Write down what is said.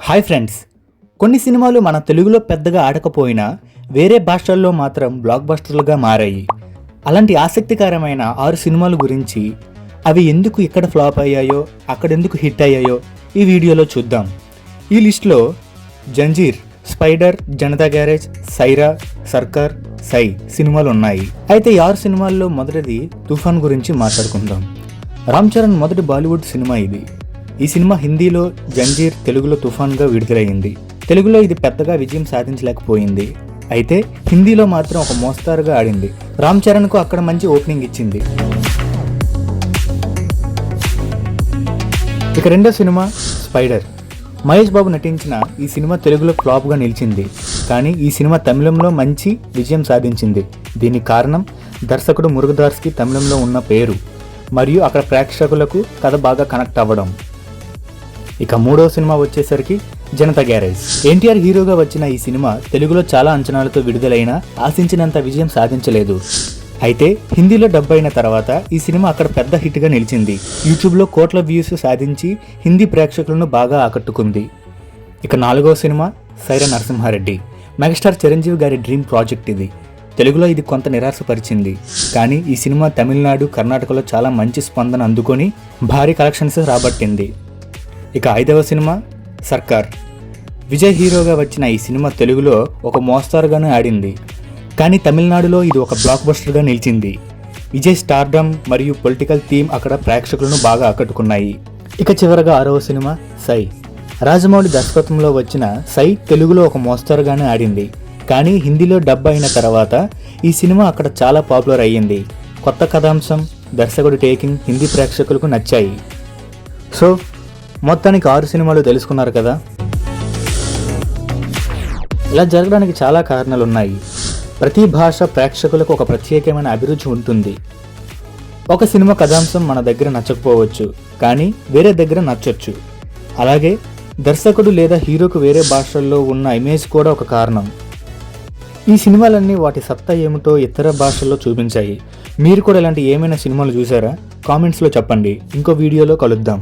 Hi friends, కొన్ని సినిమాలు మన తెలుగులో పెద్దగా ఆడకపోయినా వేరే భాషల్లో మాత్రం బ్లాక్ బస్టర్లుగా మారాయి. అలాంటి ఆసక్తికరమైన 6 సినిమాల గురించి, అవి ఎందుకు ఇక్కడ ఫ్లాప్ అయ్యాయో, అక్కడెందుకు హిట్ అయ్యాయో ఈ వీడియోలో చూద్దాం. ఈ లిస్ట్లో జంజీర్, స్పైడర్, జనతా గ్యారేజ్, సైరా, సర్కార్, సై సినిమాలు ఉన్నాయి. అయితే ఈ 6 సినిమాల్లో మొదటిది తుఫాన్ గురించి మాట్లాడుకుందాం. రామ్ చరణ్ మొదటి బాలీవుడ్ సినిమా ఇది. ఈ సినిమా హిందీలో జంజీర్, తెలుగులో తుఫాన్గా విడుదలయ్యింది. తెలుగులో ఇది పెద్దగా విజయం సాధించలేకపోయింది. అయితే హిందీలో మాత్రం ఒక మోస్తారుగా ఆడింది. రామ్ చరణ్కు అక్కడ మంచి ఓపెనింగ్ ఇచ్చింది. ఇక రెండో సినిమా స్పైడర్. మహేష్ బాబు నటించిన ఈ సినిమా తెలుగులో ఫ్లాప్గా నిలిచింది. కానీ ఈ సినిమా తమిళంలో మంచి విజయం సాధించింది. దీనికి కారణం దర్శకుడు మురుగదాస్కి తమిళంలో ఉన్న పేరు మరియు అక్కడ ప్రేక్షకులకు కథ బాగా కనెక్ట్ అవ్వడం. ఇక మూడో సినిమా వచ్చేసరికి జనతా గ్యారేజ్. ఎన్టీఆర్ హీరోగా వచ్చిన ఈ సినిమా తెలుగులో చాలా అంచనాలతో విడుదలైనా ఆశించినంత విజయం సాధించలేదు. అయితే హిందీలో డబ్ అయిన తర్వాత ఈ సినిమా అక్కడ పెద్ద హిట్గా నిలిచింది. యూట్యూబ్లో కోట్ల వ్యూస్ సాధించి హిందీ ప్రేక్షకులను బాగా ఆకట్టుకుంది. ఇక నాలుగో సినిమా సైరా నరసింహారెడ్డి. మెగాస్టార్ చిరంజీవి గారి డ్రీమ్ ప్రాజెక్ట్ ఇది. తెలుగులో ఇది కొంత నిరాశపరిచింది. కానీ ఈ సినిమా తమిళనాడు, కర్ణాటకలో చాలా మంచి స్పందన అందుకొని భారీ కలెక్షన్స్ రాబట్టింది. ఇక ఐదవ సినిమా సర్కార్. విజయ్ హీరోగా వచ్చిన ఈ సినిమా తెలుగులో ఒక మోస్తారుగానే ఆడింది. కానీ తమిళనాడులో ఇది ఒక బ్లాక్ బస్టర్గా నిలిచింది. విజయ్ స్టార్డమ్ మరియు పొలిటికల్ థీమ్ అక్కడ ప్రేక్షకులను బాగా ఆకట్టుకున్నాయి. ఇక చివరగా ఆరవ సినిమా సై. రాజమౌళి దర్శకత్వంలో వచ్చిన సై తెలుగులో ఒక మోస్తారుగానే ఆడింది. కానీ హిందీలో డబ్ అయిన తర్వాత ఈ సినిమా అక్కడ చాలా పాపులర్ అయ్యింది. కొత్త కథాంశం, దర్శకుడి టేకింగ్ హిందీ ప్రేక్షకులకు నచ్చాయి. సో మొత్తానికి 6 సినిమాలు తెలుసుకున్నారు కదా. ఇలా జరగడానికి చాలా కారణాలు ఉన్నాయి. ప్రతి భాష ప్రేక్షకులకు ఒక ప్రత్యేకమైన అభిరుచి ఉంటుంది. ఒక సినిమా కథాంశం మన దగ్గర నచ్చకపోవచ్చు, కానీ వేరే దగ్గర నచ్చొచ్చు. అలాగే దర్శకుడు లేదా హీరోకు వేరే భాషల్లో ఉన్న ఇమేజ్ కూడా ఒక కారణం. ఈ సినిమాలన్నీ వాటి సత్తా ఏమిటో ఇతర భాషల్లో చూపించాయి. మీరు కూడా ఇలాంటి ఏమైనా సినిమాలు చూసారా? కామెంట్స్లో చెప్పండి. ఇంకో వీడియోలో కలుద్దాం.